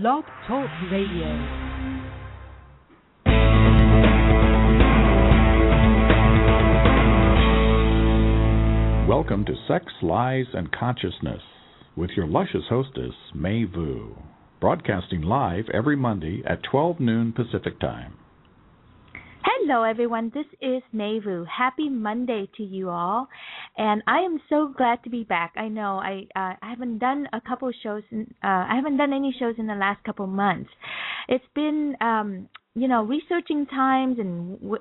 Blog Talk Radio. Welcome to Sex, Lies, and Consciousness with your luscious hostess, May Vu, broadcasting live every Monday at 12 noon Pacific Time. Hello, everyone. This is May Vu. Happy Monday to you all, and I am so glad to be back. I know I haven't done a couple of shows. I haven't done any shows in the last couple of months. It's been researching times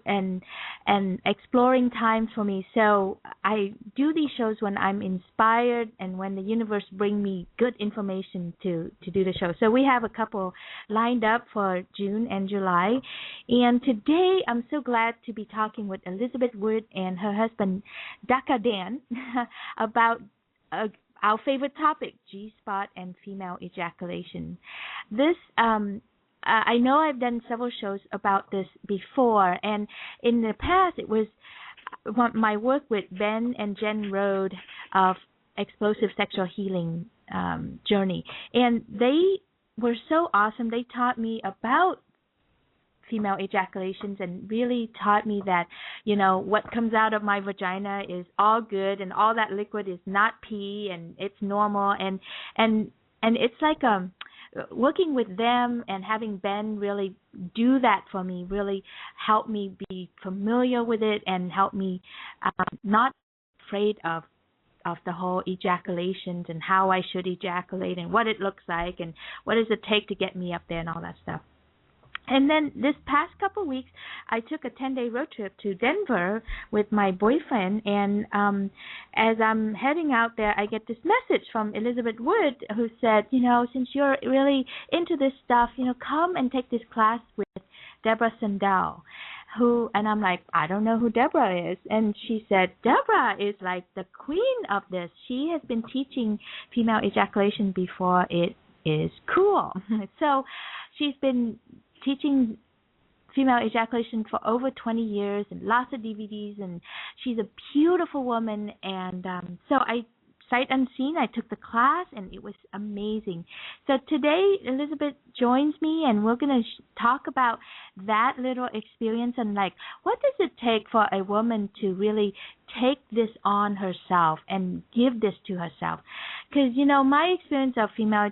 and exploring times for me. So I do these shows when I'm inspired and when the universe brings me good information to do the show. So we have a couple lined up for June and July. And today I'm so glad to be talking with Elizabeth Wood and her husband, Dr. Dan, about our favorite topic, G-spot and female ejaculation. This I know I've done several shows about this before, and in the past it was my work with Ben and Jen Rode of Explosive Sexual Healing Journey, and they were so awesome. They taught me about female ejaculations and really taught me that, what comes out of my vagina is all good and all that liquid is not pee and it's normal, and it's like working with them and having Ben really do that for me really helped me be familiar with it and helped me not afraid of the whole ejaculations and how I should ejaculate and what it looks like and what does it take to get me up there and all that stuff. And then this past couple of weeks, I took a 10-day road trip to Denver with my boyfriend, and as I'm heading out there, I get this message from Elizabeth Wood who said, since you're really into this stuff, come and take this class with Deborah Sandel, and I'm like, I don't know who Deborah is. And she said, Deborah is like the queen of this. She has been teaching female ejaculation before it is cool. So she's been teaching female ejaculation for over 20 years and lots of DVDs, and she's a beautiful woman. And so I, sight unseen, I took the class, and it was amazing. So today, Elizabeth joins me, and we're going to talk about that little experience and, what does it take for a woman to really take this on herself and give this to herself? Because, my experience of female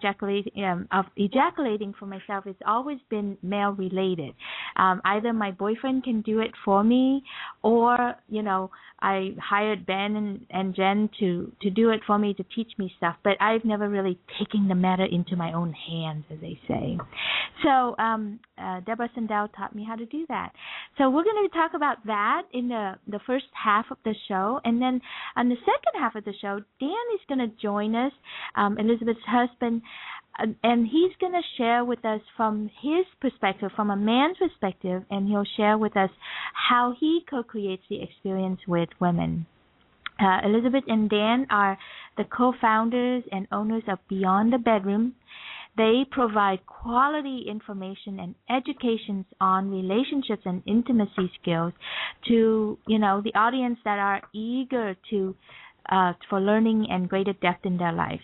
ejaculating for myself has always been male-related. Either my boyfriend can do it for me, or, I hired Ben and Jen to do it for me, to teach me stuff. But I've never really taken the matter into my own hands, as they say. So Deborah Sandel taught me how to do that. So we're going to talk about that in the first half of the show. And then on the second half of the show, Dan is going to join us, Elizabeth's husband, and he's going to share with us from his perspective, from a man's perspective, and he'll share with us how he co-creates the experience with women. Elizabeth and Dan are the co-founders and owners of Beyond the Bedroom. They provide quality information and educations on relationships and intimacy skills to, the audience that are eager for learning and greater depth in their lives.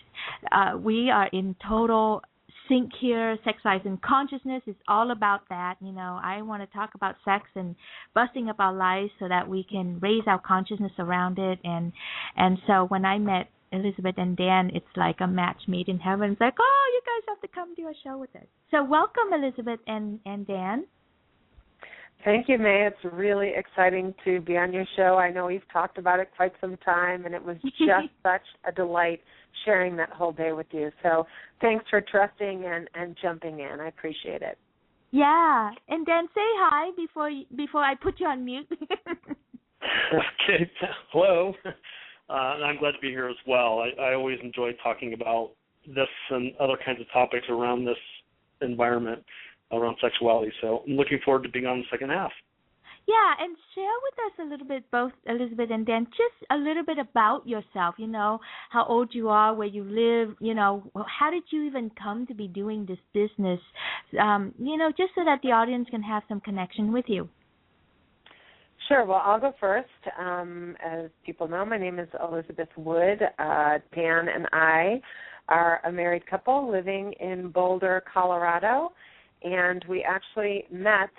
We are in total sync here. Sex, Lies, and Consciousness is all about that. I want to talk about sex and busting up our lives so that we can raise our consciousness around it. And so when I met Elizabeth and Dan, it's like a match made in heaven. It's like, oh, you guys have to come do a show with us. So welcome, Elizabeth and Dan. Thank you, May. It's really exciting to be on your show. I know we've talked about it quite some time, and it was just such a delight sharing that whole day with you. So thanks for trusting and jumping in. I appreciate it. Yeah. And Dan, say hi before I put you on mute. Okay. Hello. I'm glad to be here as well. I always enjoy talking about this and other kinds of topics around this environment, around sexuality. So I'm looking forward to being on the second half. Yeah, and share with us a little bit, both Elizabeth and Dan, just a little bit about yourself, how old you are, where you live, how did you even come to be doing this business, just so that the audience can have some connection with you. Sure. Well, I'll go first. As people know, my name is Elizabeth Wood. Dan and I are a married couple living in Boulder, Colorado, and we actually met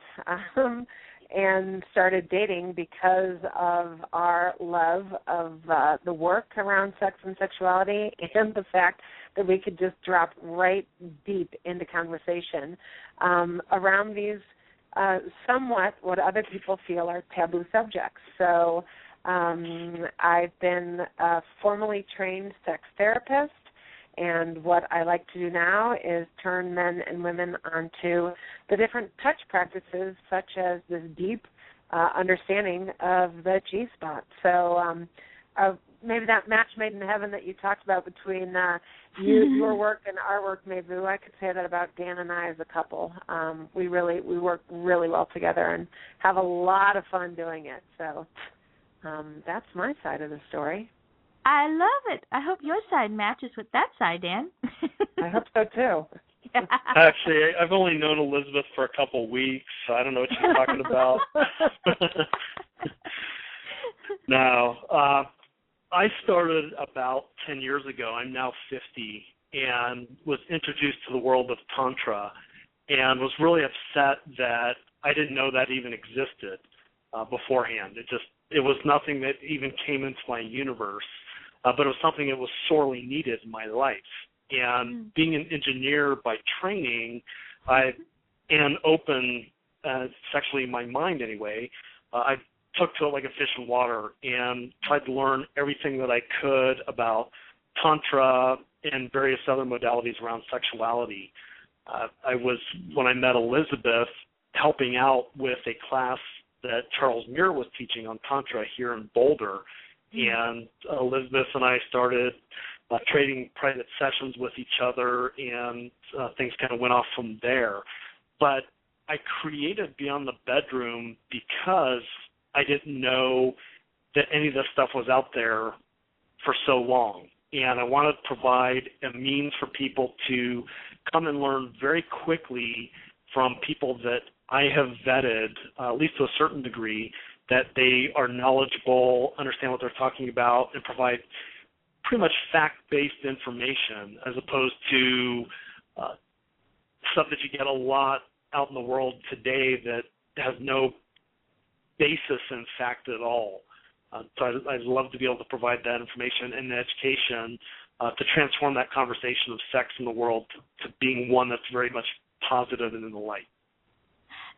and started dating because of our love of the work around sex and sexuality and the fact that we could just drop right deep into conversation around these somewhat what other people feel are taboo subjects. So I've been a formally trained sex therapist, and what I like to do now is turn men and women onto the different touch practices, such as this deep understanding of the G-spot. So maybe that match made in heaven that you talked about between your work and our work, Maybu, I could say that about Dan and I as a couple. We work really well together and have a lot of fun doing it. So that's my side of the story. I love it. I hope your side matches with that side, Dan. I hope so, too. Actually, I've only known Elizabeth for a couple weeks, so I don't know what you're talking about. No. I started about 10 years ago. I'm now 50, and was introduced to the world of Tantra and was really upset that I didn't know that even existed beforehand. It was nothing that even came into my universe. But it was something that was sorely needed in my life. And being an engineer by training, and open sexually in my mind anyway, I took to it like a fish in water and tried to learn everything that I could about Tantra and various other modalities around sexuality. I was, when I met Elizabeth, helping out with a class that Charles Muir was teaching on Tantra here in Boulder. And Elizabeth and I started trading private sessions with each other, and things kind of went off from there. But I created Beyond the Bedroom because I didn't know that any of this stuff was out there for so long. And I wanted to provide a means for people to come and learn very quickly from people that I have vetted, at least to a certain degree, that they are knowledgeable, understand what they're talking about, and provide pretty much fact-based information as opposed to stuff that you get a lot out in the world today that has no basis in fact at all. So I'd love to be able to provide that information and education to transform that conversation of sex in the world to being one that's very much positive and in the light.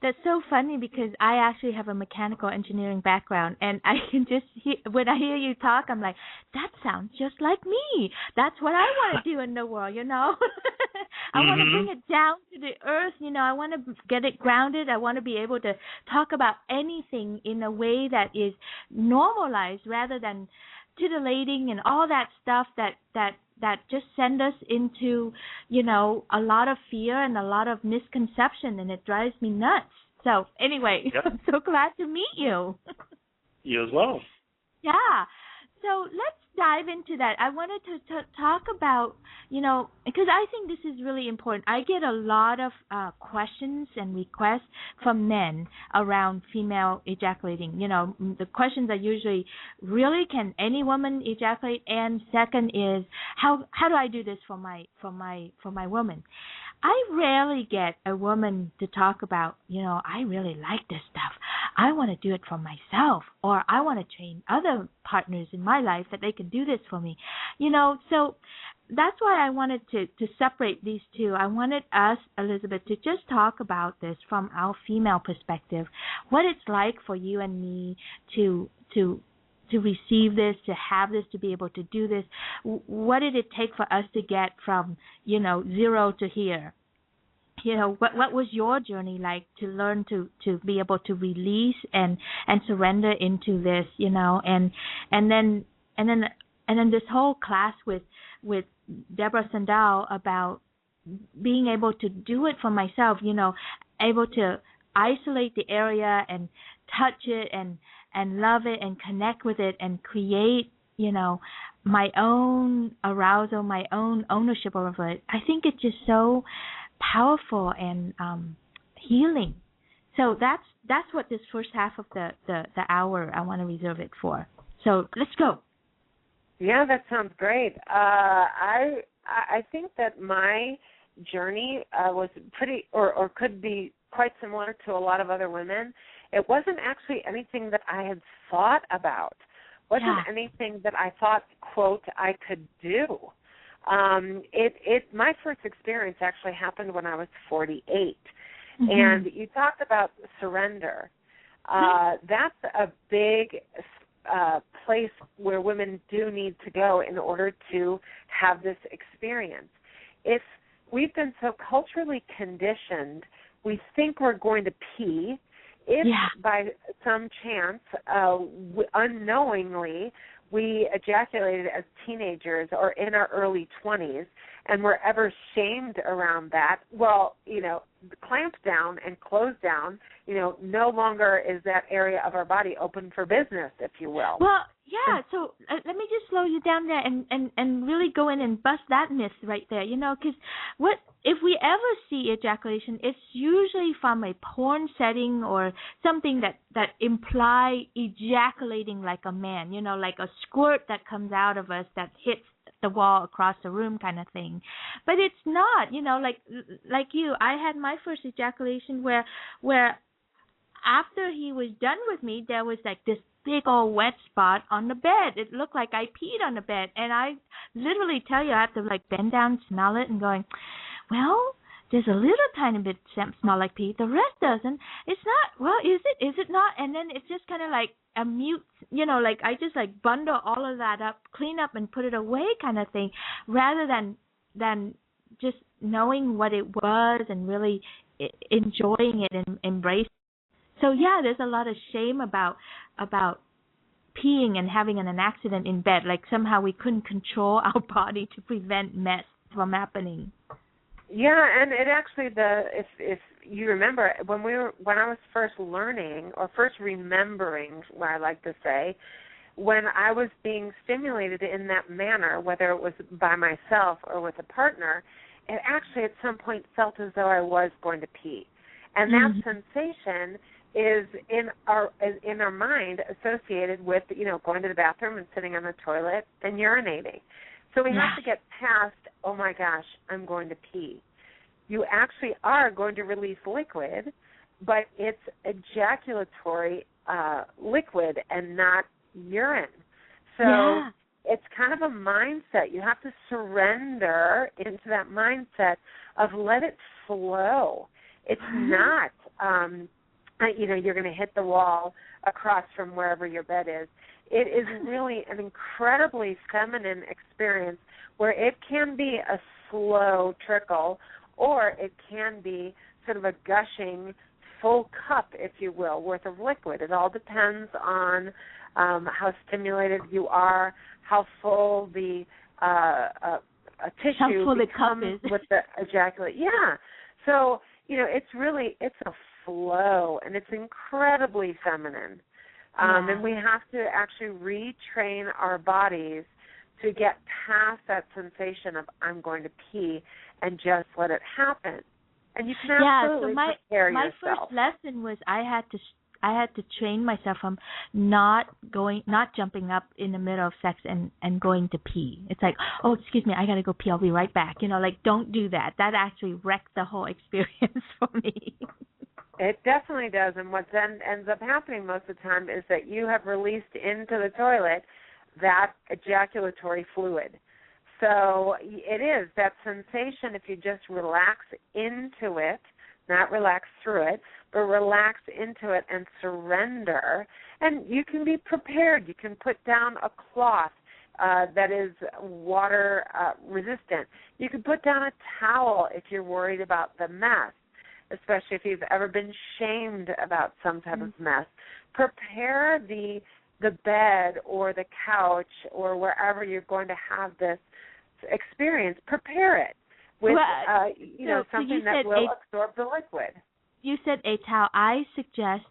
That's so funny because I actually have a mechanical engineering background, and I can just when I hear you talk, I'm like, that sounds just like me. That's what I want to do in the world, I want to bring it down to the earth, I want to get it grounded. I want to be able to talk about anything in a way that is normalized rather than titillating and all that stuff that just send us into, a lot of fear and a lot of misconception, and it drives me nuts. So anyway, yep. I'm so glad to meet you. You as well. Yeah. So let's dive into that. I wanted to talk about, because I think this is really important. I get a lot of questions and requests from men around female ejaculating. The questions are usually, really, can any woman ejaculate? And second is, how do I do this for my woman? I rarely get a woman to talk about, I really like this stuff. I want to do it for myself, or I want to train other partners in my life that they can do this for me. So that's why I wanted to separate these two. I wanted us, Elizabeth, to just talk about this from our female perspective, what it's like for you and me to receive this, to have this, to be able to do this. What did it take for us to get from, zero to here? What was your journey like to learn to be able to release and surrender into this, and then this whole class with Deborah Sandal about being able to do it for myself, able to isolate the area and touch it and love it and connect with it and create, my own arousal, my own ownership over it. I think it's just so powerful and healing. So that's what this first half of the hour I want to reserve it for. So let's go. Yeah, that sounds great. I I think that my journey was pretty, or could be quite similar to a lot of other women. It wasn't actually anything that I had thought about. Wasn't anything that I thought, quote, I could do. My first experience actually happened when I was 48. And you talked about surrender. That's a big place where women do need to go in order to have this experience. If we've been so culturally conditioned, we think we're going to pee. If by some chance, unknowingly, we ejaculated as teenagers or in our early 20s and were ever shamed around that, well, clamp down and close down, no longer is that area of our body open for business, if you will. Well, yeah, so let me just slow you down there and really go in and bust that myth right there, because if we ever see ejaculation, it's usually from a porn setting or something that imply ejaculating like a man, like a squirt that comes out of us that hits the wall across the room kind of thing. But it's not, like you, I had my first ejaculation where after he was done with me, there was like this big old wet spot on the bed. It looked like I peed on the bed. And I literally tell you, I have to like bend down, smell it, and going, well, there's a little tiny bit smell like pee. The rest doesn't. It's not, well, is it? Is it not? And then it's just kind of like a mute, like I just like bundle all of that up, clean up and put it away kind of thing, rather than just knowing what it was and really enjoying it and embracing it. So, yeah, there's a lot of shame about peeing and having an accident in bed, like somehow we couldn't control our body to prevent mess from happening. Yeah, and it actually, if you remember, when I was first learning or first remembering, what I like to say, when I was being stimulated in that manner, whether it was by myself or with a partner, it actually at some point felt as though I was going to pee. And that sensation is in our mind associated with, going to the bathroom and sitting on the toilet and urinating. So we have to get past, oh my gosh, I'm going to pee. You actually are going to release liquid, but it's ejaculatory liquid and not urine. So it's kind of a mindset. You have to surrender into that mindset of let it flow. It's not, you're going to hit the wall across from wherever your bed is. It is really an incredibly feminine experience where it can be a slow trickle or it can be sort of a gushing full cup, if you will, worth of liquid. It all depends on how stimulated you are, how full the tissue becomes with the ejaculate. Yeah. So, it's a flow, and it's incredibly feminine. And we have to actually retrain our bodies to get past that sensation of I'm going to pee and just let it happen. And you can absolutely prepare yourself. My first lesson was I had to train myself from not jumping up in the middle of sex and going to pee. It's like, oh, excuse me, I got to go pee. I'll be right back. Don't do that. That actually wrecked the whole experience for me. It definitely does. And what then ends up happening most of the time is that you have released into the toilet that ejaculatory fluid. So it is that sensation if you just relax into it, not relax through it, but relax into it and surrender. And you can be prepared. You can put down a cloth that is water resistant. You can put down a towel if you're worried about the mess, especially if you've ever been shamed about some type of mess. Prepare the bed or the couch or wherever you're going to have this experience. Prepare it with something that will absorb the liquid. You said a towel. I suggest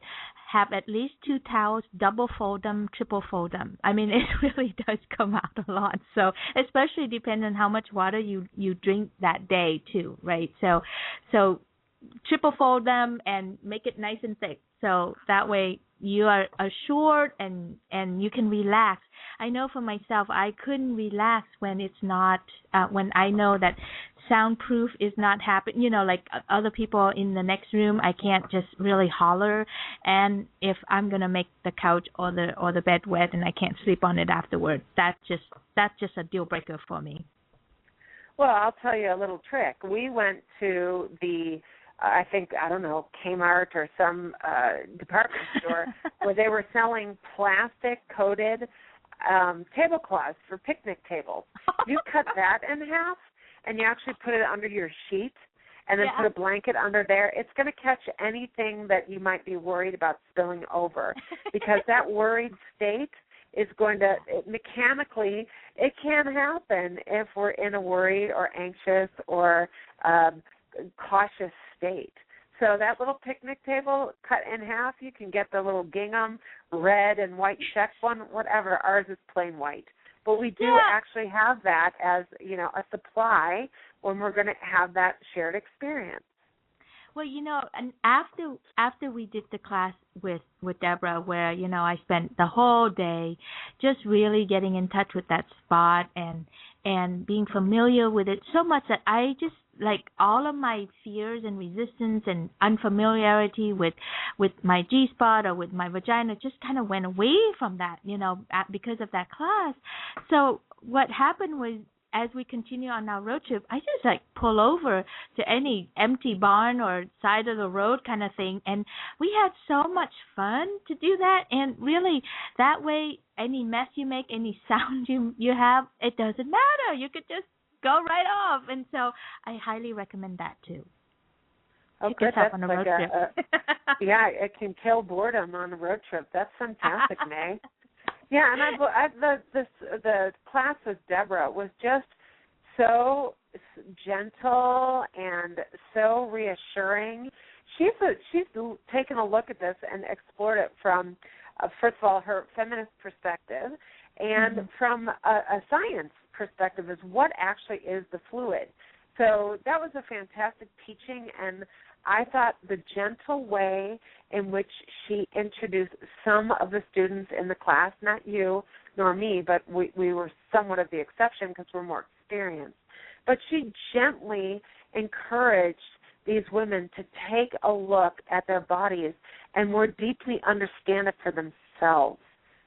have at least 2 towels, double fold them, triple fold them. I mean, it really does come out a lot. So especially depending on how much water you drink that day too, right? So triple fold them and make it nice and thick. So that way you are assured and you can relax. I know for myself, I couldn't relax when it's not when I know that soundproof is not happening. You know, like other people in the next room, I can't just really holler. And if I'm gonna make the couch or the bed wet and I can't sleep on it afterward, that's just a deal breaker for me. Well, I'll tell you a little trick. We went to the I don't know, Kmart or some department store where they were selling plastic-coated tablecloths for picnic tables. You cut that in half, and you actually put it under your sheet, and then put a blanket under there. It's going to catch anything that you might be worried about spilling over, because that worried state is going to, mechanically, it can happen if we're in a worried or anxious or cautious state. So that little picnic table cut in half, you can get the little gingham red and white check one, whatever. Ours is plain white. But we do actually have that as, you know, a supply when we're going to have that shared experience. Well, you know, and after we did the class with Deborah, where, you know, I spent the whole day just really getting in touch with that spot and being familiar with it so much that I just, like, all of my fears and resistance and unfamiliarity with my G-spot or with my vagina just kind of went away from that, you know, because of that class. So what happened was, as we continue on our road trip, I just like pull over to any empty barn or side of the road kind of thing. And we had so much fun to do that. And really, that way, any mess you make, any sound you have, it doesn't matter. You could just go right off. And so I highly recommend that too. Oh, good. That's on a road trip. Yeah, it can kill boredom on a road trip. That's fantastic, May. Yeah, and the class with Deborah was just so gentle and so reassuring. She's taken a look at this and explored it from, first of all, her feminist perspective, and from a science perspective, is what actually is the fluid. So that was a fantastic teaching, and I thought the gentle way in which she introduced some of the students in the class, not you nor me, but we were somewhat of the exception because we're more experienced, but she gently encouraged these women to take a look at their bodies and more deeply understand it for themselves.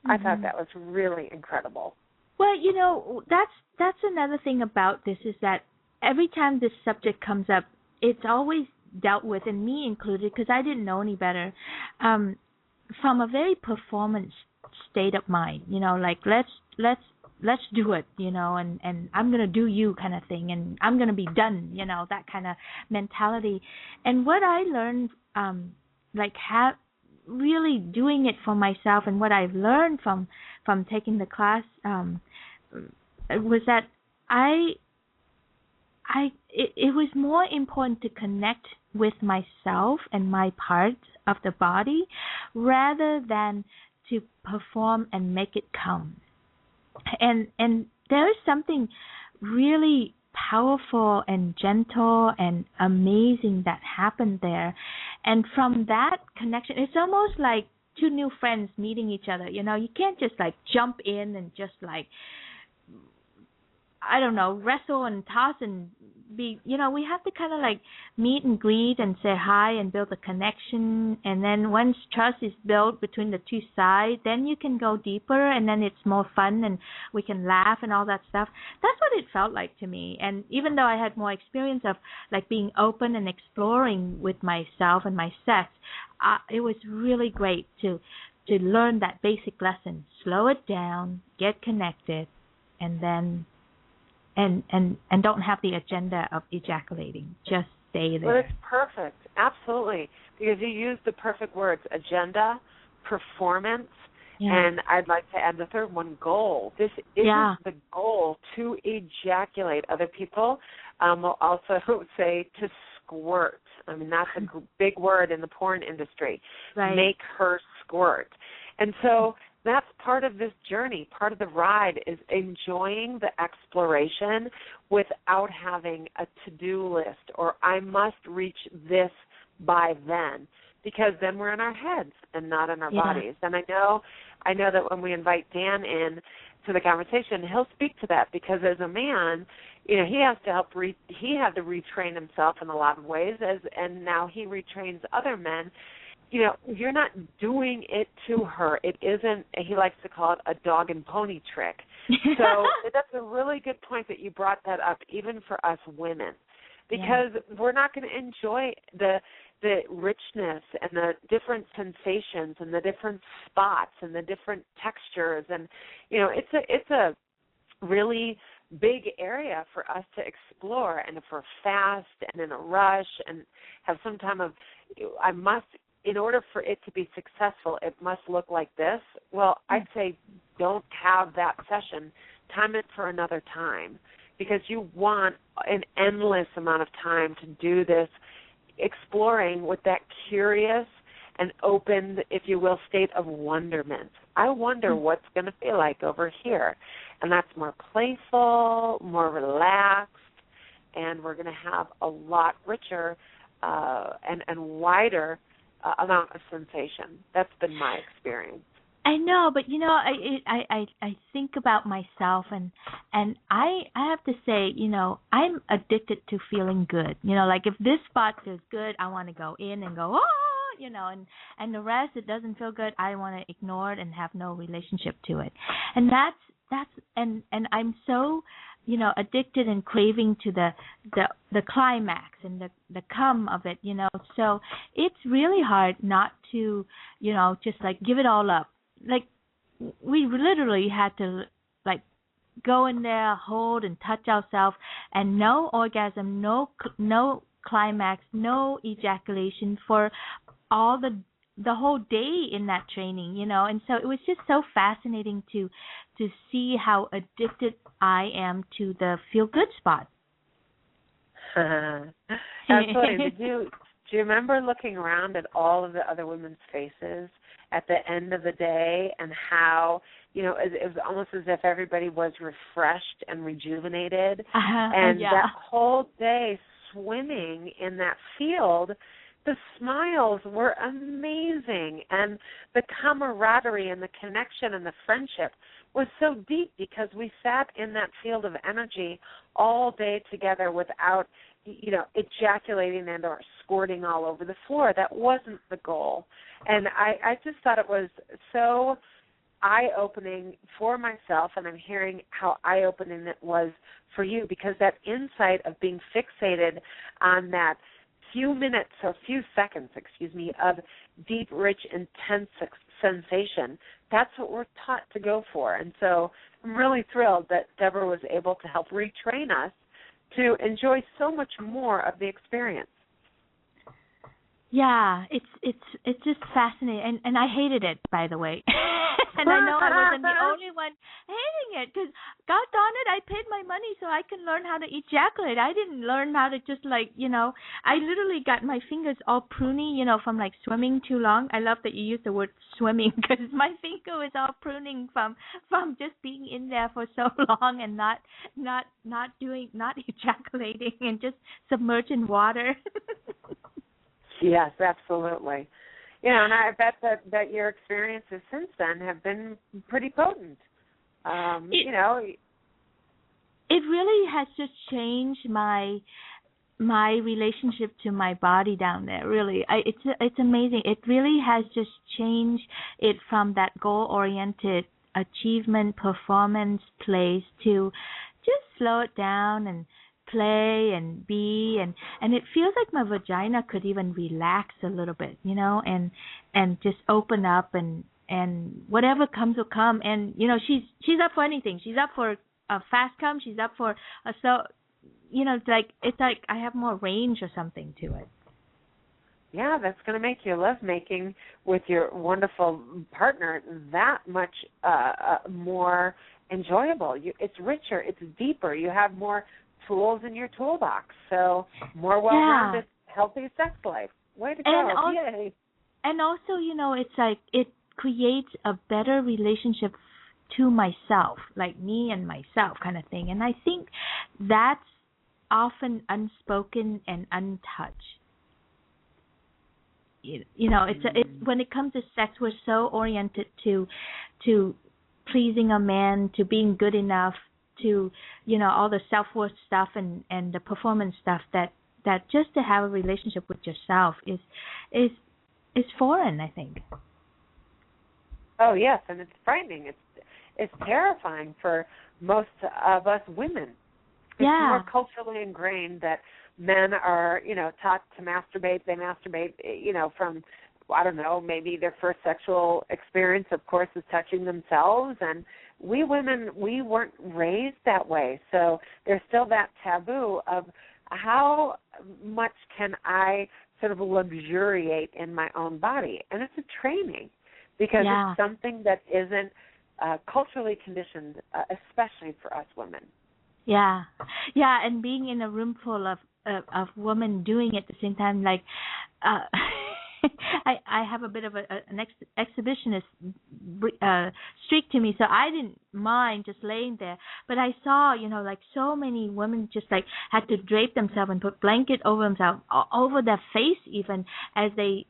I thought that was really incredible. Well, you know, that's another thing about this, is that every time this subject comes up, it's always dealt with, and me included, because I didn't know any better, from a very performance state of mind. You know, like let's do it. You know, and I'm gonna do you kind of thing, and I'm gonna be done. You know, that kind of mentality. And what I learned, really doing it for myself, and what I've learned from taking the class, was that it was more important to connect with myself and my parts of the body rather than to perform and make it come. And there is something really powerful and gentle and amazing that happened there. And from that connection, it's almost like two new friends meeting each other. You know, you can't just like jump in and just like, I don't know, wrestle and toss and be, you know, we have to kind of like meet and greet and say hi and build a connection. And then once trust is built between the two sides, then you can go deeper, and then it's more fun and we can laugh and all that stuff. That's what it felt like to me. And even though I had more experience of like being open and exploring with myself and my sex, it was really great to learn that basic lesson. Slow it down, get connected, and then and don't have the agenda of ejaculating. Just stay there. Well, it's perfect. Absolutely. Because you used the perfect words: agenda, performance, and I'd like to add the third one, goal. This isn't the goal to ejaculate. Other people will also say to squirt. I mean, that's a big word in the porn industry. Right. Make her squirt. And so that's part of this journey. Part of the ride is enjoying the exploration without having a to-do list or I must reach this by then. because then we're in our heads and not in our bodies. And I know that when we invite Dan in to the conversation, he'll speak to that, because as a man, he has to he had to retrain himself in a lot of ways, and now he retrains other men. You're not doing it to her. It isn't, he likes to call it a dog and pony trick. So that's a really good point that you brought that up, even for us women, because we're not going to enjoy the richness and the different sensations and the different spots and the different textures. And, it's a really big area for us to explore. And if we're fast and in a rush and have some time of, in order for it to be successful, it must look like this. Well, I'd say don't have that session. Time it for another time, because you want an endless amount of time to do this, exploring with that curious and open, if you will, state of wonderment. I wonder what's going to feel like over here. And that's more playful, more relaxed, and we're going to have a lot richer and wider amount of sensation. That's been my experience. I know, but I think about myself, and I have to say, I'm addicted to feeling good. Like if this spot feels good, I want to go in and go, and the rest, it doesn't feel good, I want to ignore it and have no relationship to it. And that's and I'm so addicted and craving to the climax and the come of it, So it's really hard not to, just like give it all up. Like we literally had to like go in there, hold and touch ourselves, and no orgasm, no climax, no ejaculation for all the whole day in that training, And so it was just so fascinating to see how addicted I am to the feel good spot. Absolutely. Do you remember looking around at all of the other women's faces at the end of the day, and how, it was almost as if everybody was refreshed and rejuvenated, and that whole day swimming in that field, the smiles were amazing, and the camaraderie and the connection and the friendship was so deep, because we sat in that field of energy all day together without ejaculating and or squirting all over the floor. That wasn't the goal. And I just thought it was so eye-opening for myself, and I'm hearing how eye-opening it was for you, because that insight of being fixated on that few seconds, of deep, rich, intense sensation, that's what we're taught to go for. And so I'm really thrilled that Deborah was able to help retrain us to enjoy so much more of the experience. Yeah, it's just fascinating, and I hated it, by the way. And I know I wasn't the only one hating it, because God darn it, I paid my money so I can learn how to ejaculate. I didn't learn how to just I literally got my fingers all pruny, from like swimming too long. I love that you use the word swimming, because my finger was all pruning from just being in there for so long and not ejaculating and just submerged in water. Yes, absolutely. And I bet that your experiences since then have been pretty potent. It really has just changed my relationship to my body down there. Really, it's amazing. It really has just changed it from that goal-oriented achievement, performance place to just slow it down and play and be, and it feels like my vagina could even relax a little bit, and just open up, and whatever comes will come. And she's up for anything. She's up for a fast come. She's up for a it's like I have more range or something to it. Yeah, that's going to make your lovemaking with your wonderful partner that much more enjoyable. It's richer. It's deeper. You have more tools in your toolbox, so more well-rounded, healthy sex life. Way to go. Yay. And also, it's like it creates a better relationship to myself, like me and myself kind of thing. And I think that's often unspoken and untouched. it's when it comes to sex, we're so oriented to pleasing a man, to being good enough, to all the self-worth stuff and the performance stuff that just to have a relationship with yourself is foreign, I think. Oh yes, and it's frightening. It's terrifying for most of us women. It's more culturally ingrained that men are, taught to masturbate. They masturbate, from, I don't know, maybe their first sexual experience, of course, is touching themselves. And we women, we weren't raised that way. So there's still that taboo of how much can I sort of luxuriate in my own body. And it's a training because it's something that isn't culturally conditioned, especially for us women. Yeah, and being in a room full of women doing it at the same time, like I have a bit of an exhibitionist streak to me, so I didn't mind just laying there. But I saw, like so many women just like had to drape themselves and put blanket over themselves, over their face even, as they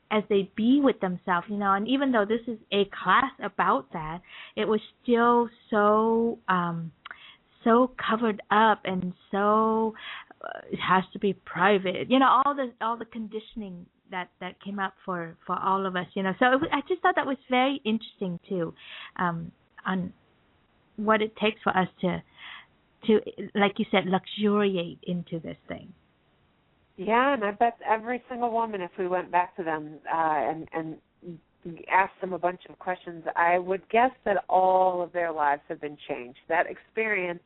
be with themselves, And even though this is a class about that, it was still so covered up and so it has to be private, all the conditioning that came up for all of us, So I just thought that was very interesting too, on what it takes for us to like you said, luxuriate into this thing. Yeah, and I bet every single woman, if we went back to them and asked them a bunch of questions, I would guess that all of their lives have been changed. That experience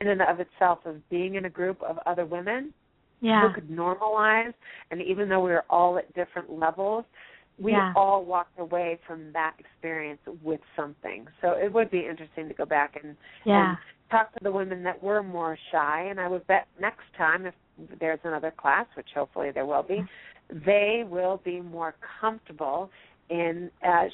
in and of itself of being in a group of other women who could normalize, and even though we were all at different levels, we all walked away from that experience with something. So it would be interesting to go back and talk to the women that were more shy, and I would bet next time, if there's another class, which hopefully there will be, they will be more comfortable in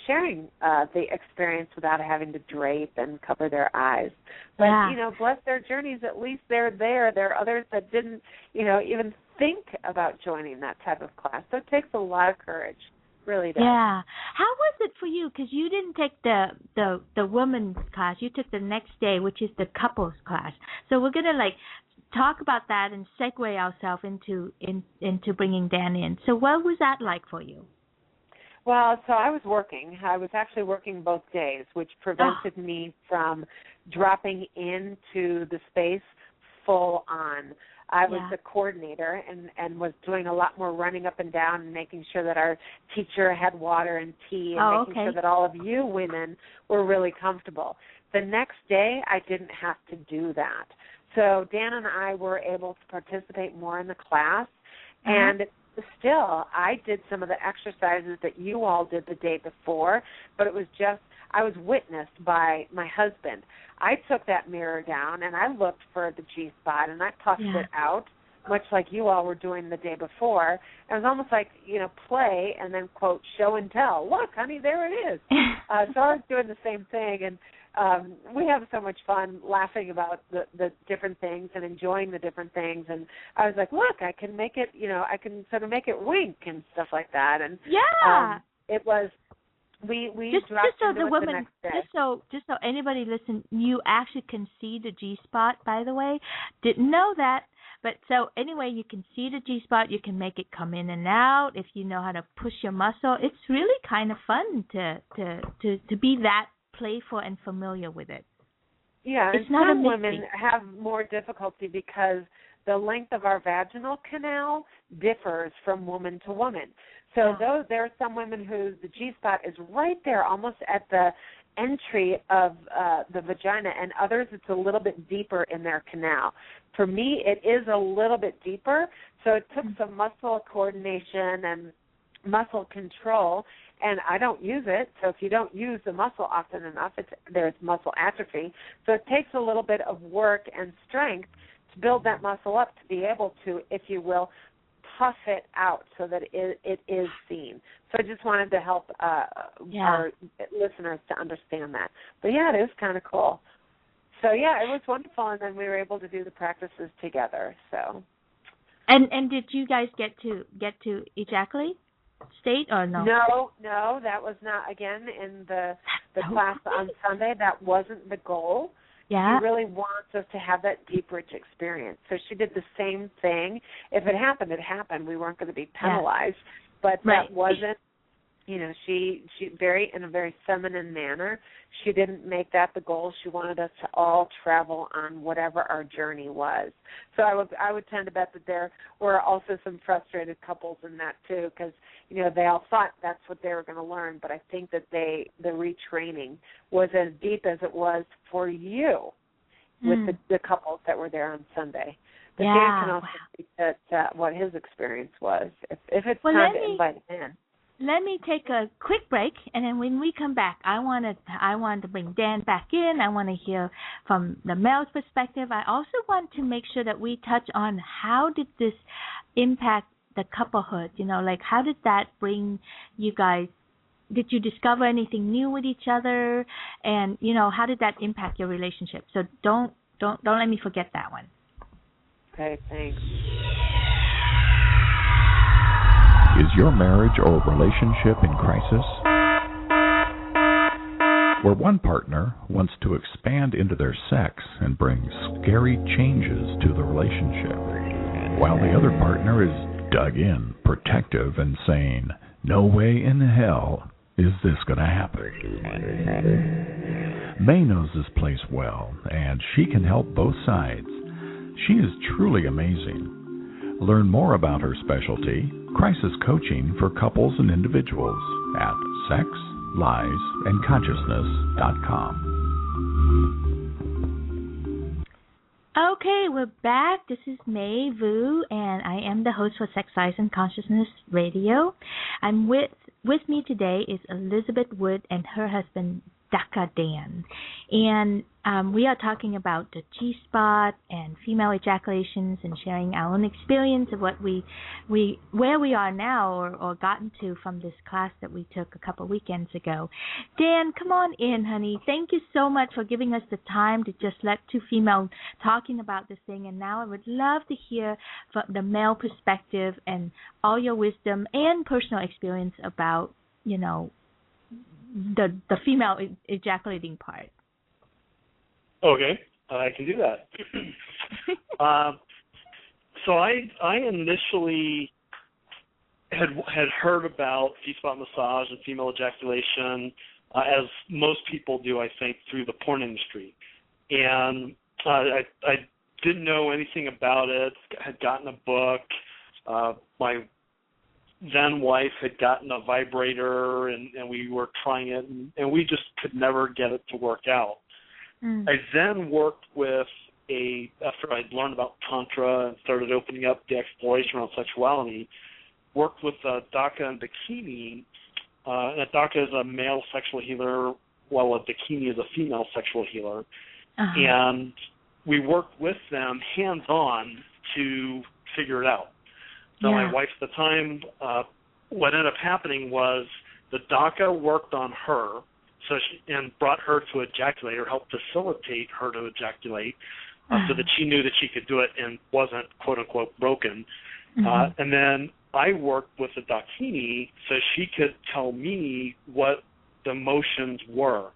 sharing the experience without having to drape and cover their eyes. But, bless their journeys, at least they're there. There are others that didn't, even think about joining that type of class. So it takes a lot of courage, really does. Yeah. How was it for you? Because you didn't take the women's class. You took the next day, which is the couples class. So we're going to, talk about that and segue ourselves into bringing Dan in. So what was that like for you? Well, so I was working. I was actually working both days, which prevented me from dropping into the space full on. I was the coordinator and was doing a lot more running up and down and making sure that our teacher had water and tea and making sure that all of you women were really comfortable. The next day, I didn't have to do that. So Dan and I were able to participate more in the class, and still, I did some of the exercises that you all did the day before, but it was just, I was witnessed by my husband. I took that mirror down, and I looked for the G-spot, and I puffed it out, much like you all were doing the day before. It was almost like, play and then, quote, show and tell. Look, honey, there it is. So I was doing the same thing, and we have so much fun laughing about the different things and enjoying the different things. And I was like, look, I can make it, I can sort of make it wink and stuff like that. And it was, we dropped so into the it women, the next day. Just so anybody listen, you actually can see the G-spot, by the way. Didn't know that. But so anyway, you can see the G-spot. You can make it come in and out if you know how to push your muscle. It's really kind of fun to be that playful and familiar with it. Yeah, it's and not some women have more difficulty because the length of our vaginal canal differs from woman to woman. So there are some women who the G-spot is right there, almost at the entry of the vagina, and others it's a little bit deeper in their canal. For me, it is a little bit deeper, so it took some muscle coordination and muscle control, and I don't use it. So if you don't use the muscle often enough, there's muscle atrophy. So it takes a little bit of work and strength to build that muscle up to be able to, if you will, puff it out so that it is seen. So I just wanted to help our listeners to understand that. But yeah, it is kind of cool. So yeah, it was wonderful, and then we were able to do the practices together. So. And did you guys get to ejaculate? state or no? No, that was not, again, in the class on Sunday. That wasn't the goal. Yeah. She really wants us to have that deep, rich experience. So she did the same thing. If it happened, it happened. We weren't going to be penalized. But right. That wasn't, she in a very feminine manner, she didn't make that the goal. She wanted us to all travel on whatever our journey was. So I would tend to bet that there were also some frustrated couples in that too, because they all thought that's what they were going to learn. But I think that the retraining was as deep as it was for you with the couples that were there on Sunday. But Dan can also speak to what his experience was. If it's time to invite him in. Let me take a quick break, and then when we come back, I want to bring Dan back in. I want to hear from the male's perspective. I also want to make sure that we touch on how did this impact the couplehood. How did that bring you guys? Did you discover anything new with each other? And how did that impact your relationship? So don't let me forget that one. Okay, thanks. Is your marriage or relationship in crisis? Where one partner wants to expand into their sex and bring scary changes to the relationship, while the other partner is dug in, protective, and saying, "No way in hell is this going to happen." May knows this place well, and she can help both sides. She is truly amazing. Learn more about her specialty, crisis coaching for couples and individuals, at sexliesandconsciousness.com. Okay, we're back. This is May Vu, and I am the host for Sex, Lies, and Consciousness Radio. I'm with me today is Elizabeth Wood and her husband, Daka Dan. And we are talking about the G-spot and female ejaculations and sharing our own experience of what where we are now or gotten to from this class that we took a couple weekends ago. Dan, come on in, honey. Thank you so much for giving us the time to just let two females talking about this thing. And now I would love to hear from the male perspective and all your wisdom and personal experience about, the female ejaculating part. Okay, I can do that. So I initially had heard about G-spot massage and female ejaculation, as most people do, I think, through the porn industry. And I didn't know anything about it. I had gotten a book. My then wife had gotten a vibrator, and we were trying it, and we just could never get it to work out. I then worked with after I'd learned about Tantra and started opening up the exploration around sexuality, worked with Daka and Dakini. And Daka is a male sexual healer, while a Dakini is a female sexual healer. And we worked with them hands-on to figure it out. So my wife at the time, what ended up happening was the Daka worked on her, and brought her to ejaculate, or helped facilitate her to ejaculate, so that she knew that she could do it and wasn't quote unquote broken. And then I worked with the Dakini so she could tell me what the motions were,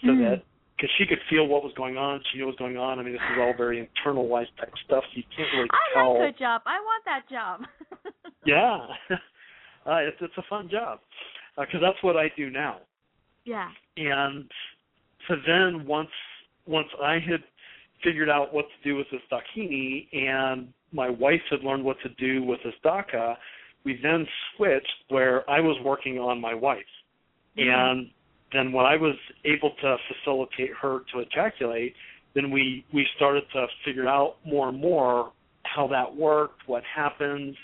so that because she could feel what was going on, she knew what was going on. I mean, this is all very internalized type stuff. So you can't really tell. I like her job. I want that job. Yeah, it's a fun job because that's what I do now. Yeah. And so then once I had figured out what to do with this Dakini, and my wife had learned what to do with this Daka, we then switched where I was working on my wife. And then when I was able to facilitate her to ejaculate, then we started to figure out more and more how that worked, what happens,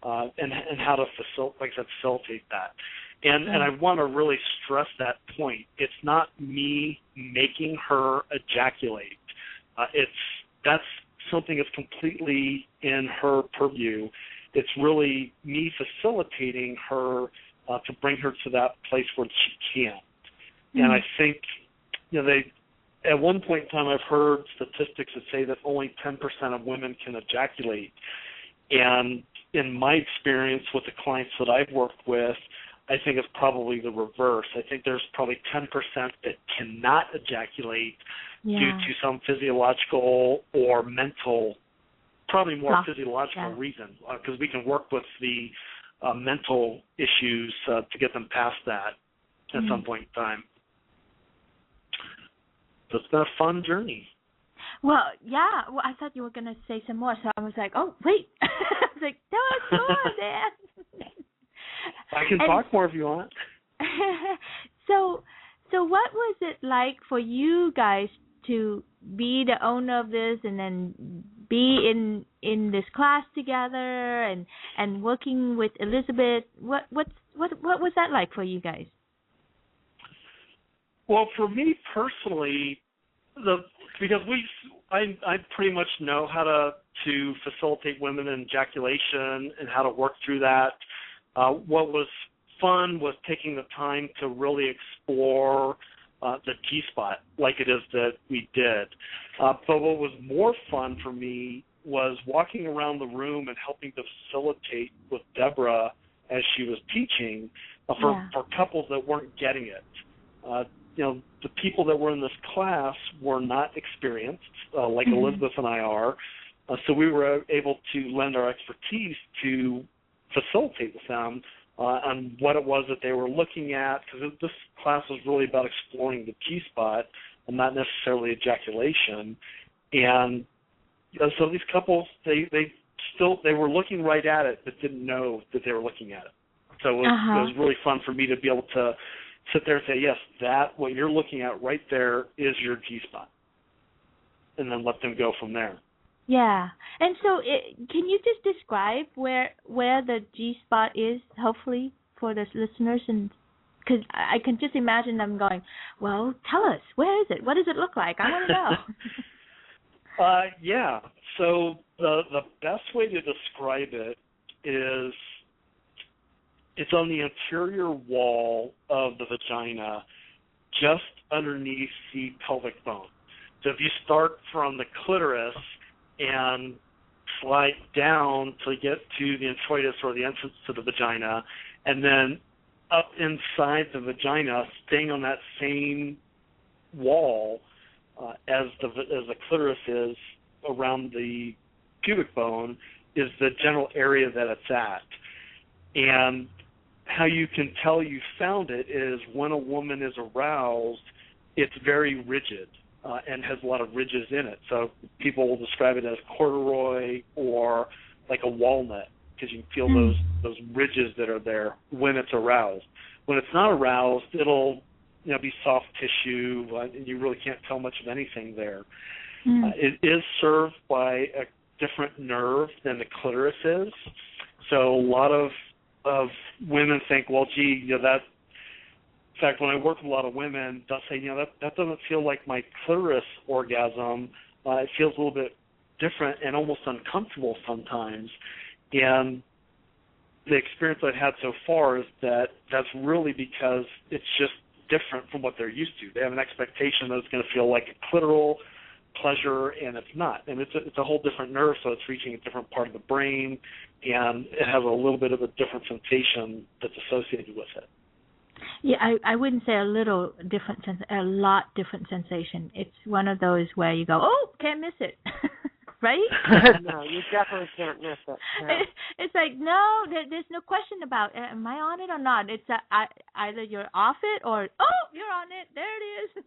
and how to facilitate that. And I want to really stress that point. It's not me making her ejaculate. That's something that's completely in her purview. It's really me facilitating her to bring her to that place where she can. And I think, at one point in time, I've heard statistics that say that only 10% of women can ejaculate. And in my experience with the clients that I've worked with, I think it's probably the reverse. I think there's probably 10% that cannot ejaculate due to some physiological or mental, probably more physiological reason, because we can work with the mental issues to get them past that at some point in time. So it's been a fun journey. Well, yeah. Well, I thought you were going to say some more, so I was like, oh, wait. I was like, tell us more, Dan. I can talk more if you want. So what was it like for you guys to be the owner of this and then be in this class together and working with Elizabeth? What was that like for you guys? Well, for me personally, because I pretty much know how to facilitate women in ejaculation and how to work through that. What was fun was taking the time to really explore the G-spot like it is that we did. But what was more fun for me was walking around the room and helping to facilitate with Deborah as she was teaching for couples that weren't getting it. The people that were in this class were not experienced, like Elizabeth and I are, so we were able to lend our expertise to facilitate with them on what it was that they were looking at, because this class was really about exploring the G-spot and not necessarily ejaculation. And so these couples, they were looking right at it but didn't know that they were looking at it. So it was really fun for me to be able to sit there and say, yes, that what you're looking at right there is your G-spot, and then let them go from there. Yeah. And so can you just describe where the G-spot is, hopefully, for the listeners? And because I can just imagine them going, well, tell us, where is it? What does it look like? I want to know. Yeah. So the best way to describe it is it's on the anterior wall of the vagina, just underneath the pelvic bone. So if you start from the clitoris and slide down to get to the introitus or the entrance to the vagina, and then up inside the vagina, staying on that same wall as the clitoris is around the pubic bone, is the general area that it's at. And how you can tell you found it is when a woman is aroused, it's very rigid and has a lot of ridges in it. So people will describe it as corduroy or like a walnut, because you can feel those ridges that are there when it's aroused. When it's not aroused, it'll be soft tissue, and you really can't tell much of anything there. It is served by a different nerve than the clitoris is. So a lot of women think, well, gee, that. In fact, when I work with a lot of women, they'll say, that doesn't feel like my clitoris orgasm. It feels a little bit different and almost uncomfortable sometimes. And the experience I've had so far is that that's really because it's just different from what they're used to. They have an expectation that it's going to feel like a clitoral pleasure, and it's not. And it's a whole different nerve, so it's reaching a different part of the brain, and it has a little bit of a different sensation that's associated with it. Yeah, I wouldn't say a little different, a lot different sensation. It's one of those where you go, oh, can't miss it, right? No, you definitely can't miss it. No. It's like, no, there's no question about, am I on it or not? It's either you're off it or, oh, you're on it, there it is.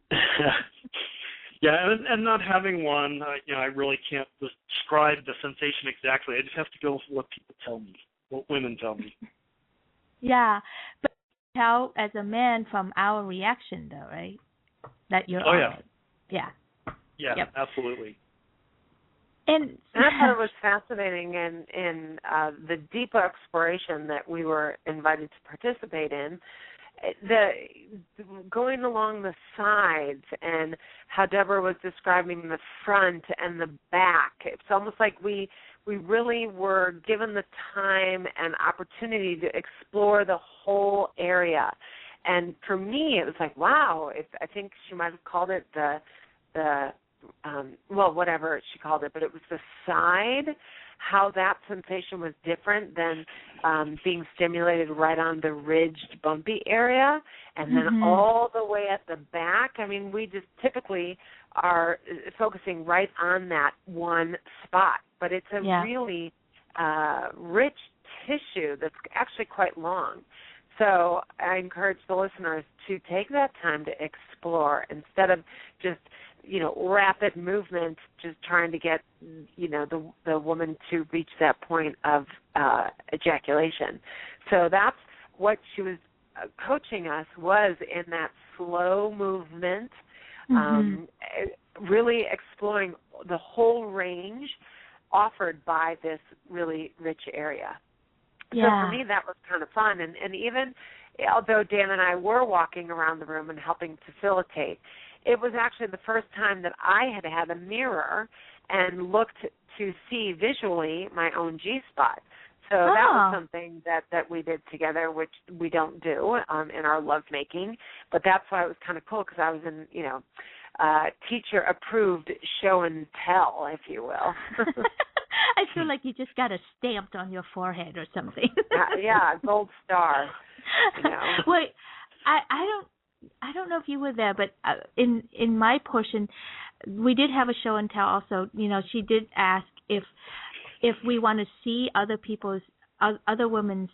Yeah, and not having one, I really can't describe the sensation exactly. I just have to go with what people tell me, what women tell me. Yeah, but tell as a man from our reaction, though, right? That you're on it. Yeah. Yeah, yep. Absolutely. And I thought it was fascinating in the deeper exploration that we were invited to participate in. Going along the sides and how Deborah was describing the front and the back. It's almost like we really were given the time and opportunity to explore the whole area. And for me, it was like, wow, I think she might have called it whatever she called it, but it was the side, how that sensation was different than being stimulated right on the ridged, bumpy area, and then all the way at the back. I mean, we just typically are focusing right on that one spot, but it's a really rich tissue that's actually quite long. So I encourage the listeners to take that time to explore instead of just, rapid movement, just trying to get, the woman to reach that point of ejaculation. So that's what she was coaching us, was in that slow movement, really exploring the whole range offered by this really rich area. So for me, that was kind of fun. And even although Dan and I were walking around the room and helping facilitate, it was actually the first time that I had a mirror and looked to see visually my own G-spot. So that was something that we did together, which we don't do in our lovemaking. But that's why it was kind of cool, because I was in, teacher-approved show and tell, if you will. I feel like you just got a stamped on your forehead or something. Gold star. Wait, I don't know if you were there, but in my portion, we did have a show and tell also. She did ask if we want to see other women's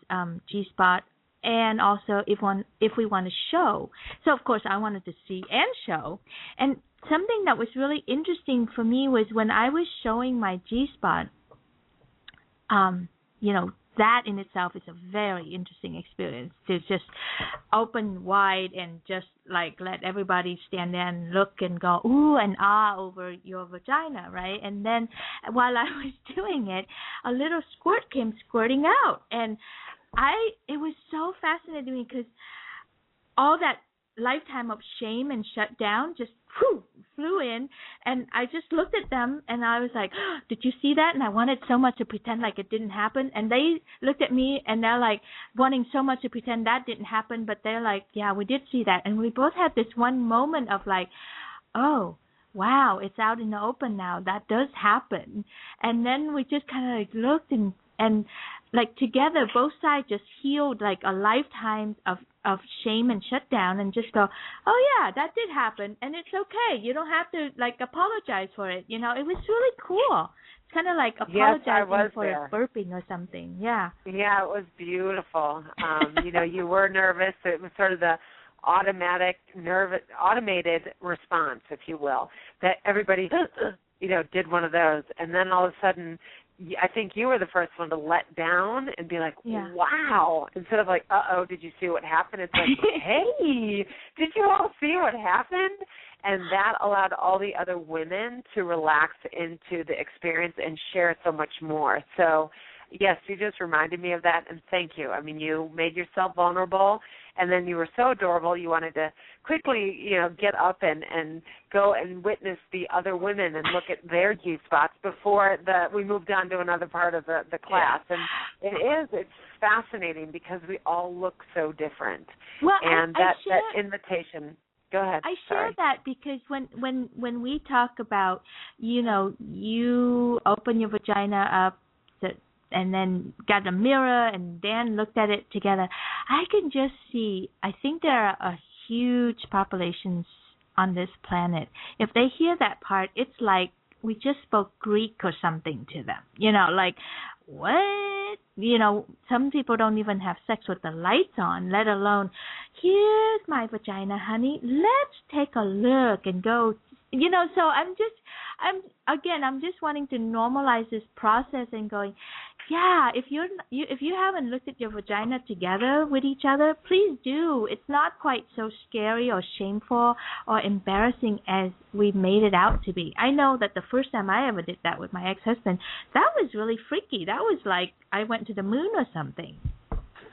G-spot, and also if we want to show. So of course I wanted to see and show. And something that was really interesting for me was when I was showing my G-spot. That in itself is a very interesting experience, to just open wide and just like let everybody stand there and look and go ooh and ah over your vagina, right? And then while I was doing it, a little squirt came squirting out, and it was so fascinating because all that lifetime of shame and shutdown just flew in, and I just looked at them and I was like, oh, did you see that? And I wanted so much to pretend like it didn't happen, and they looked at me and they're like wanting so much to pretend that didn't happen, but they're like, yeah, we did see that. And we both had this one moment of like, oh wow, it's out in the open now, that does happen. And then we just kind of like looked and like together both sides just healed like a lifetime of shame and shutdown, and just go, oh yeah, that did happen, and it's okay. You don't have to like apologize for it. It was really cool. It's kind of like apologizing for burping or something. Yeah, it was beautiful. You were nervous. It was sort of the automated response, if you will, that everybody did one of those, and then all of a sudden I think you were the first one to let down and be like, wow, instead of like, uh-oh, did you see what happened? It's like, hey, did you all see what happened? And that allowed all the other women to relax into the experience and share so much more. So, yes, you just reminded me of that, and thank you. I mean, you made yourself vulnerable, and then you were so adorable, you wanted to quickly, get up and go and witness the other women and look at their G-spots before we moved on to another part of the class. And it's fascinating because we all look so different. Well, and that invitation. Go ahead. I share that because when we talk about, you open your vagina up and then got a mirror and Dan looked at it together, I can just see, I think there are a huge populations on this planet. If they hear that part, it's like we just spoke Greek or something to them. Like, what? Some people don't even have sex with the lights on, let alone, here's my vagina, honey. Let's take a look and go. So I'm just wanting to normalize this process and going, yeah, if you haven't looked at your vagina together with each other, please do. It's not quite so scary or shameful or embarrassing as we made it out to be. I know that the first time I ever did that with my ex-husband, that was really freaky. That was like I went to the moon or something.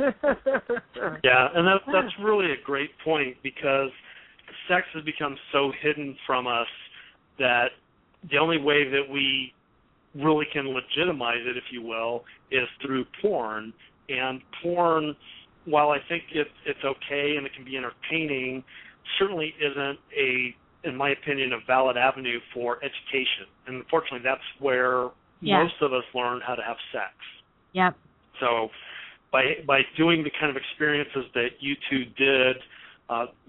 Yeah, and that's really a great point, because sex has become so hidden from us that the only way that we really can legitimize it, if you will, is through porn. And porn, while I think it's okay and it can be entertaining, certainly isn't in my opinion, a valid avenue for education. And unfortunately, that's where most of us learn how to have sex. Yep. So by doing the kind of experiences that you two did,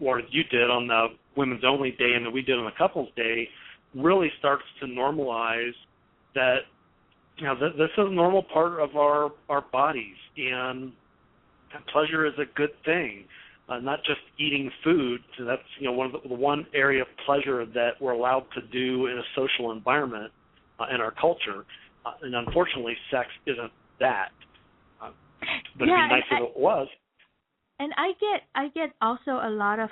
or you did on the Women's Only Day and that we did on the Couples Day, really starts to normalize that, this is a normal part of our bodies, and pleasure is a good thing. Not just eating food. So that's one area of pleasure that we're allowed to do in a social environment in our culture, and unfortunately, sex isn't that. But it'd be nice if it was. And I get also a lot of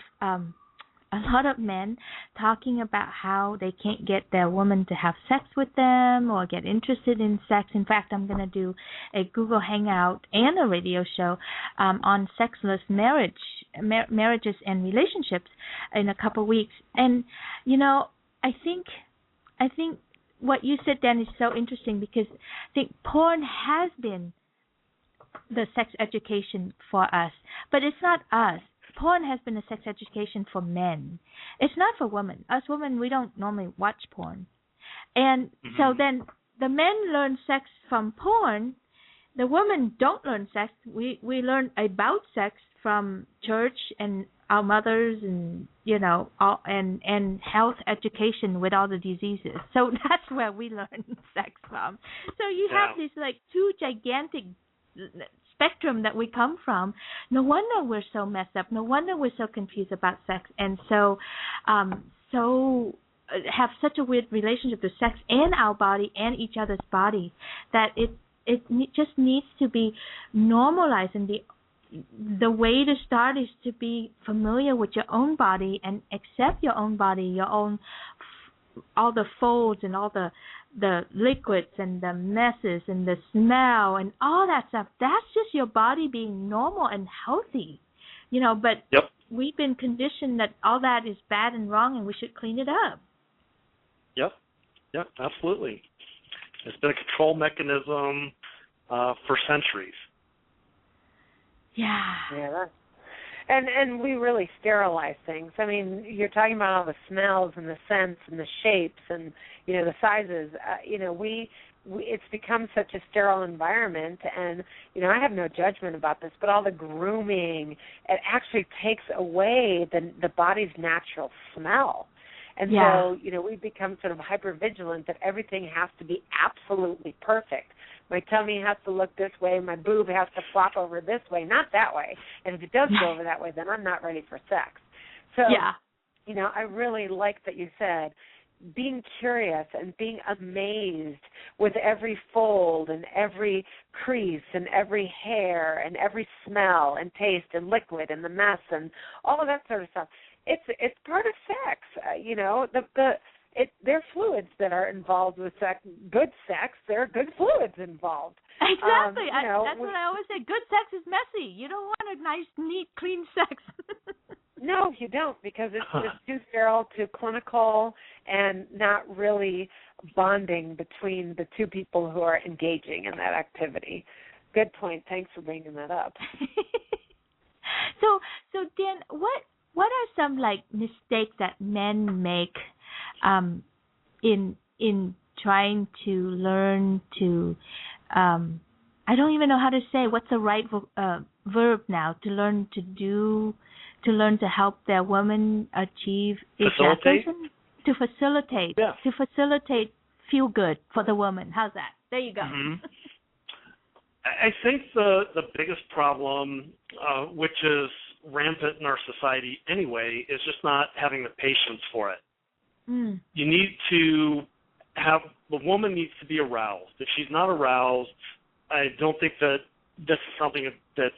men talking about how they can't get their woman to have sex with them or get interested in sex. In fact, I'm going to do a Google Hangout and a radio show on sexless marriages and relationships in a couple weeks. And I think what you said, Dan, is so interesting, because I think porn has been the sex education for us, but it's not us. Porn has been a sex education for men. It's not for women. Us women, we don't normally watch porn. And so then the men learn sex from porn. The women don't learn sex. We learn about sex from church and our mothers, and and health education with all the diseases. So that's where we learn sex from. So you have these like two gigantic spectrum that we come from. No wonder we're so messed up. No wonder we're so confused about sex, and so have such a weird relationship to sex and our body and each other's body, that it just needs to be normalized. And the way to start is to be familiar with your own body and accept your own body, your own all the folds and all the liquids and the messes and the smell and all that stuff. That's just your body being normal and healthy, but we've been conditioned that all that is bad and wrong and we should clean it up. Yep, absolutely. It's been a control mechanism for centuries. Yeah. And we really sterilize things. I mean, you're talking about all the smells and the scents and the shapes and the sizes. It's become such a sterile environment, and I have no judgment about this, but all the grooming, it actually takes away the body's natural smell. And so, we become sort of hypervigilant that everything has to be absolutely perfect. My tummy has to look this way. My boob has to flop over this way, not that way. And if it does go over that way, then I'm not ready for sex. So, I really like that you said being curious and being amazed with every fold and every crease and every hair and every smell and taste and liquid and the mess and all of that sort of stuff. It's part of sex. There are fluids that are involved with sex. Good sex, there are good fluids involved. Exactly. That's what I always say. Good sex is messy. You don't want a nice, neat, clean sex. No, you don't, because it's just too sterile, too clinical, and not really bonding between the two people who are engaging in that activity. Good point. Thanks for bringing that up. So Dan, what are some mistakes that men make in trying to learn to I don't even know how to say what's the right verb now, to learn to help their woman achieve ejaculation? To facilitate feel good for the woman. How's that? There you go. I think the biggest problem, which is rampant in our society anyway, is just not having the patience for it. You need to the woman needs to be aroused. If she's not aroused, I don't think that this is something that's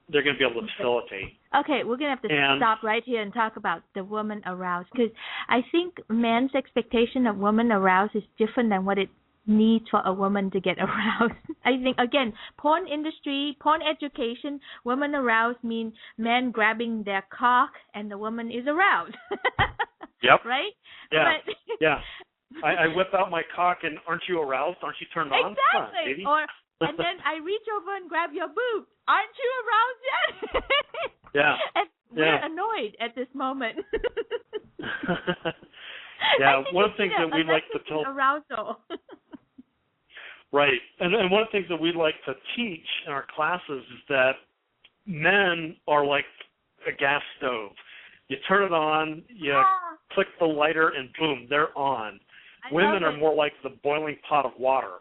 they're going to be able to facilitate. Okay, we're going to have to stop right here and talk about the woman aroused, because I think men's expectation of woman aroused is different than what it needs for a woman to get aroused. I think, again, porn industry, porn education, woman aroused mean men grabbing their cock and the woman is aroused. Yep. Right? Yeah. But yeah. I whip out my cock and aren't you aroused? Aren't you turned on? Exactly. Come on, and then I reach over and grab your boob. Aren't you aroused yet? Yeah. And we're annoyed at this moment. Yeah, one of the things that we like to tell arousal. Right. And one of the things that we like to teach in our classes is that men are like a gas stove. You turn it on, you click the lighter, and boom, they're on. Women are more like the boiling pot of water.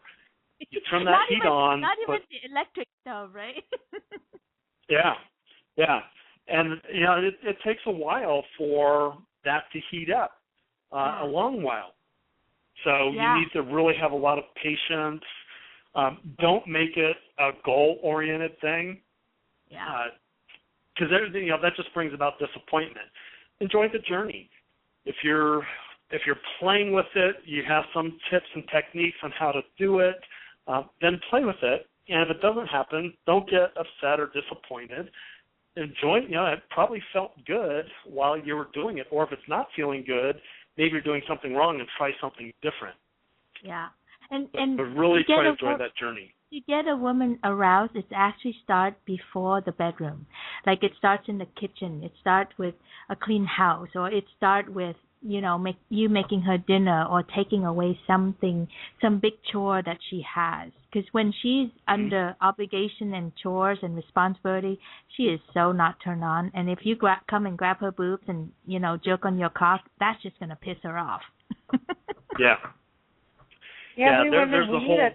You turn that heat on. Not even the electric stove, right? Yeah. And, it takes a while for that to heat up, a long while. So you need to really have a lot of patience. Don't make it a goal-oriented thing. Yeah. Because that just brings about disappointment. Enjoy the journey. If you're playing with it, you have some tips and techniques on how to do it, then play with it. And if it doesn't happen, don't get upset or disappointed. Enjoy, it probably felt good while you were doing it. Or if it's not feeling good, maybe you're doing something wrong and try something different. Yeah. But really try to enjoy that journey. To get a woman aroused, it actually starts before the bedroom. Like it starts in the kitchen. It starts with a clean house, or it starts with, you making her dinner or taking away some big chore that she has. Because when she's under obligation and chores and responsibility, she is so not turned on. And if you come and grab her boobs and, jerk on your cock, that's just going to piss her off. Yeah, there's we a whole...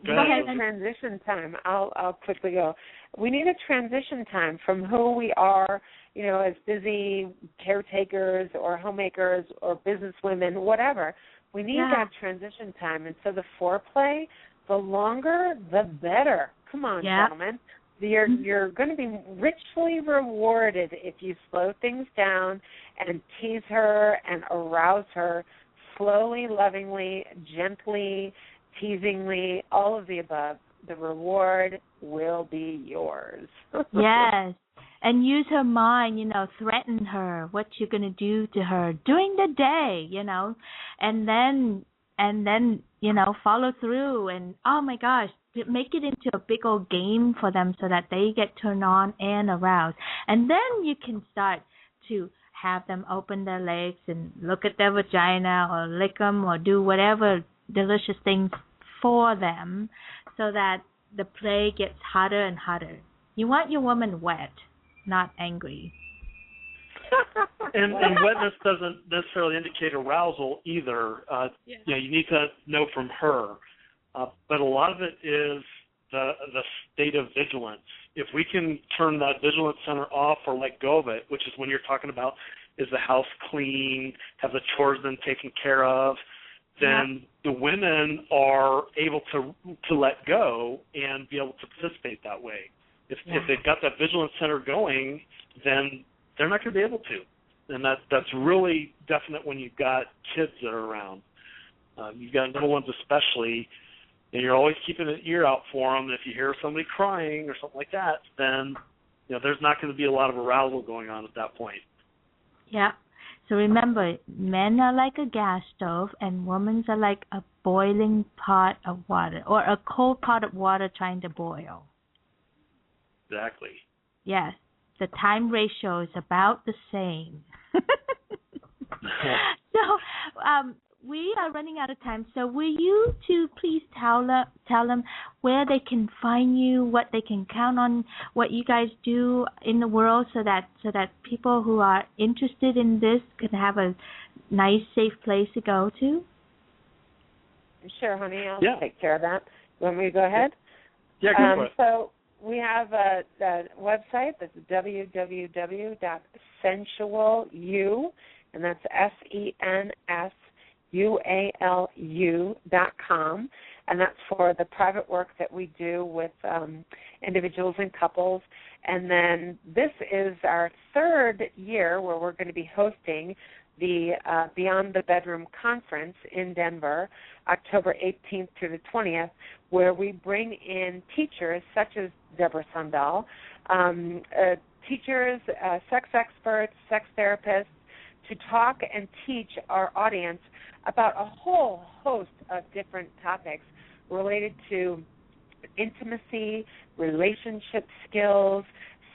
need a transition time. I'll quickly go. We need a transition time from who we are, as busy caretakers or homemakers or businesswomen, whatever. We need that transition time. And so the foreplay, the longer, the better. Come on, gentlemen. You're going to be richly rewarded if you slow things down and tease her and arouse her slowly, lovingly, gently, teasingly, all of the above. The reward will be yours. Yes. And use her mind, threaten her, what you're going to do to her during the day, and then, follow through. And, oh, my gosh, make it into a big old game for them so that they get turned on and aroused. And then you can start to have them open their legs and look at their vagina or lick them or do whatever delicious things for them so that the play gets hotter and hotter. You want your woman wet, not angry. And wetness doesn't necessarily indicate arousal either. You need to know from her. But a lot of it is the state of vigilance. If we can turn that vigilance center off or let go of it, which is when you're talking about is the house clean, have the chores been taken care of, then the women are able to let go and be able to participate that way. If they've got that vigilance center going, then they're not going to be able to. And that's really definite when you've got kids that are around. You've got little ones especially, and you're always keeping an ear out for them. And if you hear somebody crying or something like that, then there's not going to be a lot of arousal going on at that point. Yeah. So remember, men are like a gas stove and women are like a boiling pot of water or a cold pot of water trying to boil. Exactly. Yes. The time ratio is about the same. So we are running out of time. So will you two please tell them where they can find you, what they can count on, what you guys do in the world, so that people who are interested in this can have a nice, safe place to go to? Sure, honey. I'll take care of that. You want me to go ahead? Yeah, go for it. So we have a website that's www.sensualu, and that's SENSUALU.com, and that's for the private work that we do with individuals and couples. And then this is our third year where we're going to be hosting the Beyond the Bedroom Conference in Denver, October 18th through the 20th, where we bring in teachers such as Deborah Sundal, teachers, sex experts, sex therapists, to talk and teach our audience about a whole host of different topics related to intimacy, relationship skills,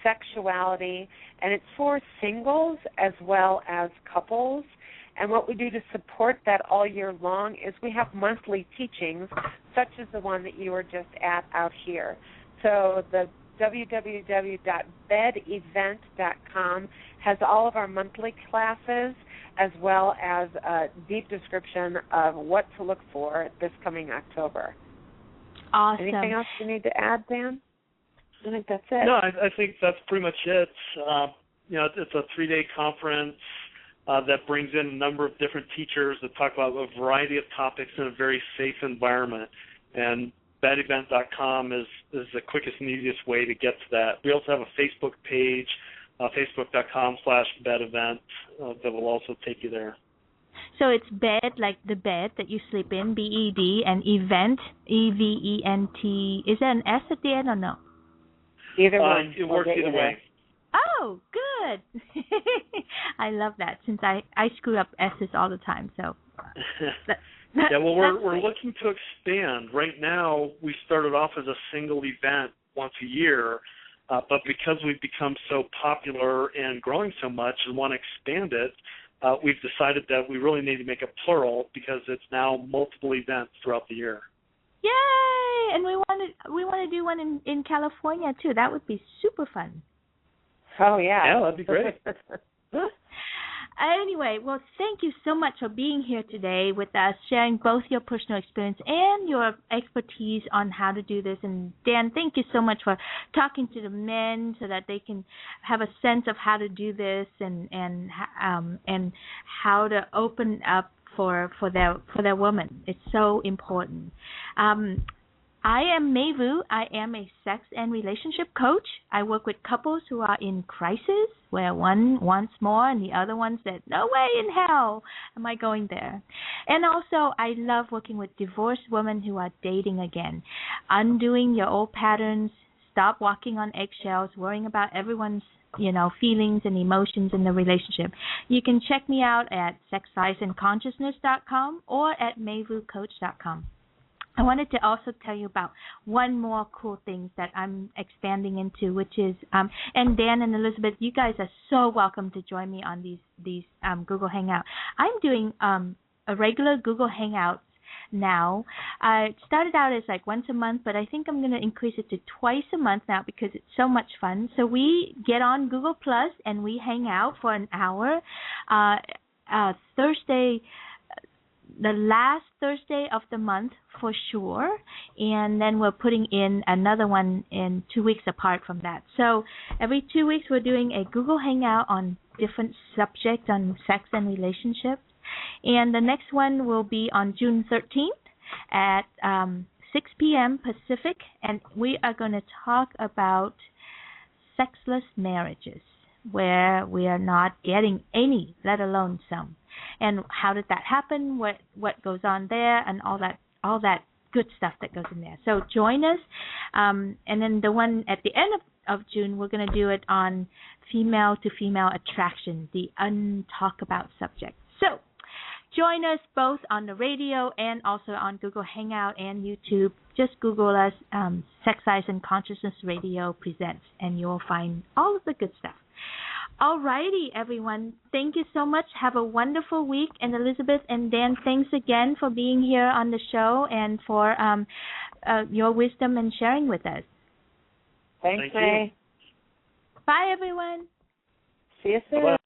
sexuality, and it's for singles as well as couples. And what we do to support that all year long is we have monthly teachings, such as the one that you were just at out here. So the www.bedevent.com has all of our monthly classes, as well as a deep description of what to look for this coming October. Awesome. Anything else you need to add, Dan? I think that's it. No, I think that's pretty much it. It's a 3-day conference that brings in a number of different teachers that talk about a variety of topics in a very safe environment. And bedevent.com is the quickest and easiest way to get to that. We also have a Facebook page, facebook.com/bedevent, that will also take you there. So it's bed, like the bed that you sleep in, BED, and event, EVENT. Is there an S at the end or no? Either one. It works either way. Oh, good. I love that, since I screw up S's all the time. So. We're looking to expand. Right now, we started off as a single event once a year, but because we've become so popular and growing so much and want to expand it, we've decided that we really need to make it plural because it's now multiple events throughout the year. Yay! And we want to do one in California too. That would be super fun. Oh yeah. Yeah, that'd be great. Anyway, well, thank you so much for being here today with us, sharing both your personal experience and your expertise on how to do this. And Dan, thank you so much for talking to the men so that they can have a sense of how to do this and how to open up for their woman. It's so important. I am Mayvu. I am a sex and relationship coach. I work with couples who are in crisis, where one wants more and the other one said, no way in hell am I going there. And also, I love working with divorced women who are dating again, undoing your old patterns, stop walking on eggshells, worrying about everyone's feelings and emotions in the relationship. You can check me out at sexliesandconsciousness.com or at mayvucoach.com. I wanted to also tell you about one more cool thing that I'm expanding into, which is, and Dan and Elizabeth, you guys are so welcome to join me on these Google Hangouts. I'm doing a regular Google Hangouts now. It started out as like once a month, but I think I'm going to increase it to twice a month now because it's so much fun. So we get on Google Plus and we hang out for an hour. Thursday, the last Thursday of the month for sure, and then we're putting in another one in 2 weeks apart from that. So every 2 weeks we're doing a Google Hangout on different subjects on sex and relationships, and the next one will be on June 13th at 6 p.m. Pacific, and we are going to talk about sexless marriages, where we are not getting any, let alone some. And how did that happen? What goes on there, and all that good stuff that goes in there. So join us, and then the one at the end of June, we're going to do it on female to female attraction, the untalk about subject. So join us both on the radio and also on Google Hangout and YouTube. Just Google us, Sex Lies and Consciousness Radio Presents, and you'll find all of the good stuff. All righty, everyone. Thank you so much. Have a wonderful week. And Elizabeth and Dan, thanks again for being here on the show and for your wisdom and sharing with us. Thanks, May. Bye, everyone. See you soon. Bye-bye.